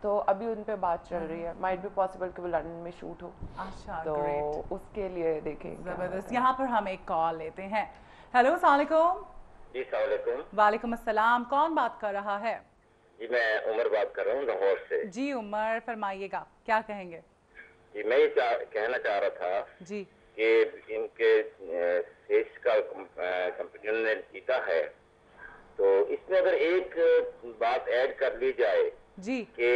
तो अभी उन पे बात चल रही है, माइट बी पॉसिबल कि वो लंदन में शूट हो। अच्छा, तो ग्रेट, उसके लिए देखेंगे। जबरदस्त। यहाँ पर हम एक कॉल लेते हैं। हेलो, अस्सलाम वालेकुम। जी सलाम। वालेकुम अस्सलाम, कौन बात कर रहा है? जी मैं उमर बात कर रहा हूँ लाहौर से। जी उमर, फरमाइएगा, क्या कहेंगे? जी मैं ये कहना चाह रहा था जी कि इनके देश का कंपनी ने जीता है, तो इसमें अगर एक बात ऐड कर ली जाए जी, कि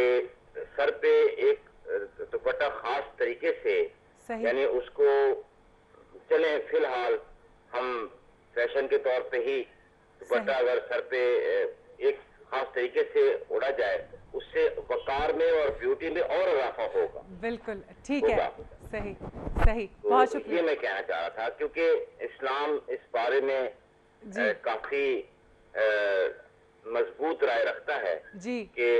सर पे एक दुपट्टा खास तरीके से, सही, यानी उसको चले फिलहाल हम फैशन के तौर पे ही दुपट्टा अगर सर पे एक खास तरीके से उड़ा जाए, उससे वकार में और ब्यूटी में और इजाफा होगा। बिल्कुल ठीक है, सही सही, तो बहुत शुक्रिया। ये मैं कहना चाह रहा था, क्योंकि इस्लाम इस बारे में काफी मजबूत राय रखता है जी कि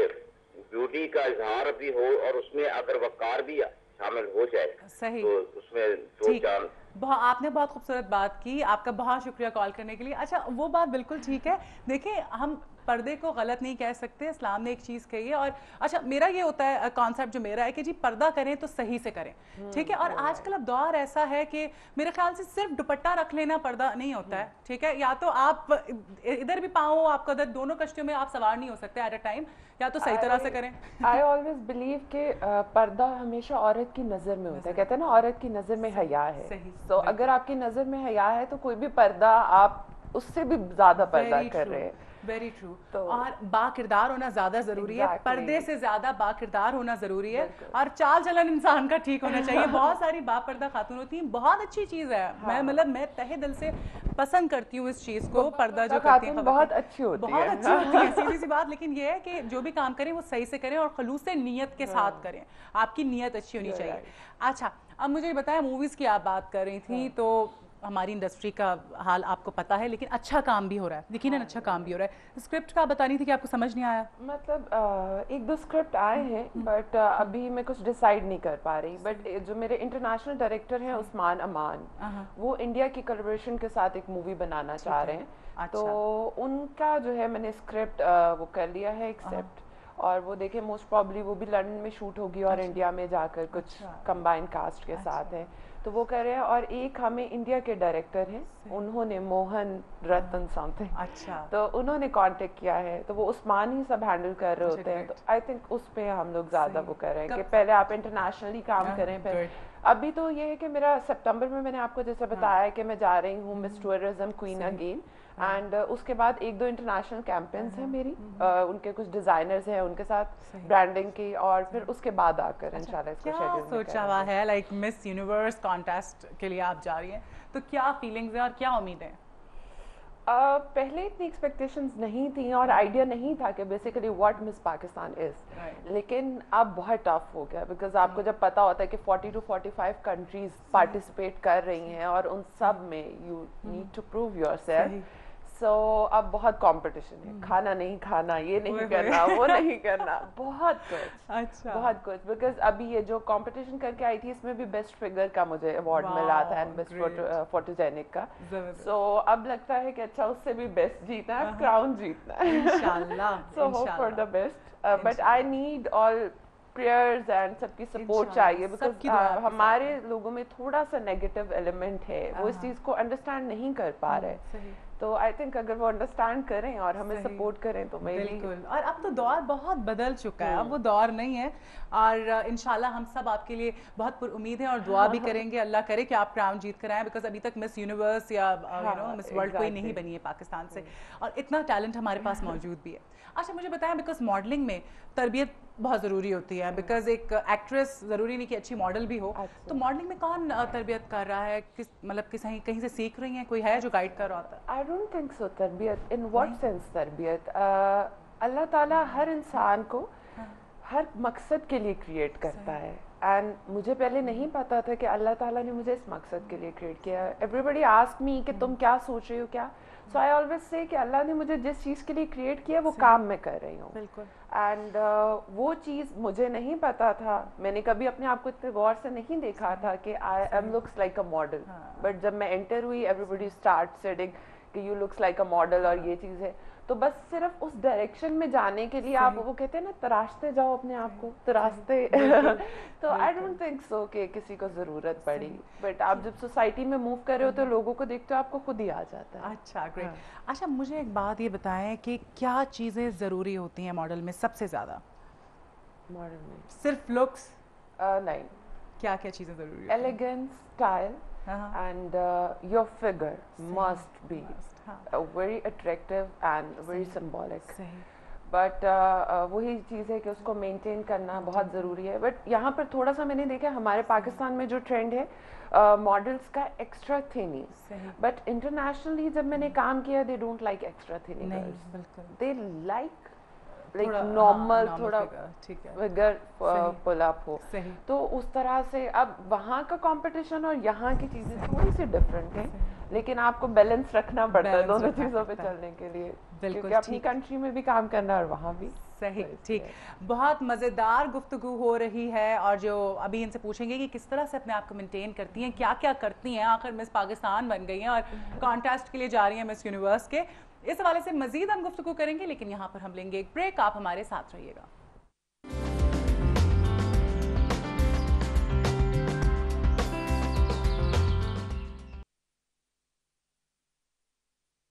ब्यूटी का इजहार भी हो और उसमें अगर वकार भी शामिल हो जाए, सही, तो उसमें दो चांद। आपने बहुत खूबसूरत बात की, आपका बहुत शुक्रिया कॉल करने के लिए। अच्छा, वो बात बिल्कुल ठीक है। देखिए, हम पर्दे को गलत नहीं कह सकते, इस्लाम ने एक चीज़ कही है। और अच्छा, मेरा ये होता है कॉन्सेप्ट जो मेरा है कि जी पर्दा करें तो सही से करें, ठीक है। और आजकल अब दौर ऐसा है कि मेरे ख्याल से सिर्फ दुपट्टा रख लेना पर्दा नहीं होता है, ठीक है। या तो आप इधर भी पाओ आपका उधर, दोनों कश्तियों में आप सवार नहीं हो सकते एट अ टाइम, या तो सही तरह से करें। आई ऑलवेज बिलीव कि पर्दा हमेशा औरत की नज़र में होता है। कहते हैं ना, औरत की नज़र में हया है। सही, तो अगर आपकी नज़र में हया है तो कोई भी पर्दा आप उससे भी ज़्यादा पर्दा कर रहे हैं। Very true. तो और बाकिरदार होना ज्यादा जरूरी है, पर्दे से ज्यादा बाकिरदार होना जरूरी है। और चाल चलन इंसान का ठीक होना चाहिए। बहुत सारी बापर्दा खातून होती हैं, बहुत अच्छी चीज है। मैं मतलब मैं तहे दिल से पसंद करती हूँ इस चीज को, पर्दा जो करती हैं बहुत अच्छी होती है, बहुत अच्छी होती है, सीधी सी बात। लेकिन ये है कि जो भी काम करें वो सही से करें और खलूस से नीयत के साथ करें। आपकी नीयत अच्छी होनी चाहिए। अच्छा, अब मुझे बताया, मूवीज की आप बात कर रही थी, तो हमारी इंडस्ट्री का हाल आपको पता है, लेकिन अच्छा काम भी हो रहा है, यकीनन अच्छा काम भी हो रहा है। स्क्रिप्ट का बता रही थी कि आपको समझ नहीं आया। मतलब एक दो स्क्रिप्ट आए हैं, बट अभी मैं कुछ डिसाइड नहीं कर पा रही। बट जो मेरे इंटरनेशनल डायरेक्टर हैं उस्मान अमान, वो इंडिया की कोलैबोरेशन के साथ एक मूवी बनाना चाह रहे हैं। तो उनका जो है मैंने स्क्रिप्ट वो कर लिया है एक्सेप्ट, और वो देखे मोस्ट प्रॉब्ली वो भी लंदन में शूट होगी और इंडिया में जाकर कुछ कंबाइन कास्ट के साथ है, तो वो कर रहे हैं। और एक हमें इंडिया के डायरेक्टर हैं, उन्होंने मोहन रतन समथिंग, अच्छा, तो उन्होंने कांटेक्ट किया है, तो वो उस्मान ही सब हैंडल कर रहे होते हैं। तो आई थिंक उस पे हम लोग ज्यादा वो कर रहे हैं कि पहले आप इंटरनेशनली काम करें। फिर अभी तो ये है कि मेरा सितंबर में मैंने आपको जैसे बताया है कि मैं जा रही हूँ miss tourism queen again, and उसके बाद एक दो इंटरनेशनल कैंपेन्स हैं मेरी, उनके कुछ डिजाइनर्स हैं उनके साथ ब्रांडिंग की, और फिर उसके बाद आकर इंशाल्लाह इसको शेड्यूल में सोचा हुआ है। लाइक मिस यूनिवर्स कॉन्टेस्ट के लिए आप जा रही हैं, तो क्या फीलिंग्स है और क्या उम्मीद है? पहले इतनी एक्सपेक्टेशंस नहीं थी और आइडिया नहीं था कि basically what miss Pakistan is, लेकिन अब बहुत टफ हो गया, बिकॉज आपको जब पता होता है कि 40 to 45 कंट्रीज पार्टिसिपेट कर रही हैं और उन सब में you need to prove yourself. So अब बहुत कंपटीशन है, खाना नहीं खाना, ये नहीं करना, वो नहीं करना, बहुत कुछ। अच्छा, बहुत कुछ। बिकॉज अभी ये जो कंपटीशन करके आई थी इसमें भी बेस्ट फिगर का मुझे अवार्ड मिला था एंड बेस्ट फोटोजेनिक का। सो अब लगता है कि अच्छा उससे भी बेस्ट जीतना है, क्राउन जीतना है इंशाल्लाह। So hope for the best, but I need all prayers and सबकी सपोर्ट चाहिए, बिकॉज हमारे लोगों में थोड़ा सा नेगेटिव एलिमेंट है, वो इस चीज को अंडरस्टैंड नहीं कर पा रहे। तो आई थिंक अगर वो अंडरस्टैंड करें और हमें सपोर्ट करें तो बिल्कुल। और अब तो दौर बहुत बदल चुका है, अब वो दौर नहीं है। और इंशाल्लाह हम सब आपके लिए बहुत उम्मीद है और दुआ भी करेंगे, अल्लाह करे कि आप क्राउन जीत कर आए, बिकॉज अभी तक मिस यूनिवर्स या मिस वर्ल्ड कोई नहीं बनी है पाकिस्तान से, और इतना टैलेंट हमारे पास मौजूद भी है। अच्छा, मुझे बताएं, बिकॉज मॉडलिंग में तरबियत बहुत ज़रूरी होती है, बिकॉज एक एक्ट्रेस ज़रूरी नहीं कि अच्छी मॉडल भी हो। तो मॉडलिंग में कौन तरबियत कर रहा है, किस मतलब कहीं से सीख रही हैं, कोई है जो गाइड कर रहा होता है? I don't think so. तरबियत इन व्हाट सेंस तरबियत? अल्लाह ताला हर इंसान को हर मकसद के लिए क्रिएट करता है, एंड मुझे पहले नहीं पता था कि अल्लाह ताला ने मुझे इस मकसद के लिए क्रिएट किया। एवरीबडी आस्क मी कि तुम क्या सोच रही हो क्या, सो आई ऑलवेज से कि अल्लाह ने मुझे जिस चीज़ के लिए क्रिएट किया वो काम मैं कर रही हूँ। एंड वो चीज़ मुझे नहीं पता था, मैंने कभी अपने आप को इतने गौर से नहीं देखा था कि I am looks like a model, but जब मैं एंटर हुई एवरीबडी स्टार्ट सेडिंग कि you looks like a model और ये चीज़ है, तो बस सिर्फ उस डायरेक्शन में जाने के लिए आप वो कहते हैं ना तराशते जाओ अपने आप को, तराशते तो आई डोंट थिंक सो कि किसी को जरूरत पड़ी, बट आप जब सोसाइटी में मूव कर रहे हो तो लोगों को देखते हो आपको खुद ही आ जाता है। अच्छा, ग्रेट। अच्छा, मुझे एक बात ये बताएं कि क्या चीज़ें ज़रूरी होती हैं मॉडल में सबसे ज़्यादा? मॉडल में सिर्फ लुक्स नहीं, क्या क्या चीज़ें ज़रूरी हैं? Elegance, style and your figure must be very attractive and very symbolic. But वही चीज़ है कि उसको मेंटेन करना बहुत ज़रूरी है। बट यहाँ पर थोड़ा सा मैंने देखा हमारे पाकिस्तान में जो ट्रेंड है मॉडल्स का एक्स्ट्रा थिनी, बट इंटरनेशनली जब मैंने काम किया they don't like extra thinny girls, they like normal थोड़ा फिगर पुल अप हो। तो उस तरह से अब वहाँ का कंपटीशन और यहाँ की चीज़ें थोड़ी सी डिफरेंट है, लेकिन आपको बैलेंस रखना पड़ता है दोनों चीज़ों पे चलने के लिए, क्योंकि अपनी कंट्री में भी काम करना और वहाँ भी। सही, ठीक। बहुत मज़ेदार गुफ्तगू हो रही है, और जो अभी इनसे पूछेंगे कि किस तरह से अपने आप को मेंटेन करती हैं, क्या क्या करती हैं, आखिर मिस पाकिस्तान बन गई हैं और कॉन्टेस्ट के लिए जा रही हैं मिस यूनिवर्स के, इस हवाले से मजीद हम गुफ्तगू करेंगे, लेकिन यहाँ पर हम लेंगे एक ब्रेक। आप हमारे साथ रहिएगा।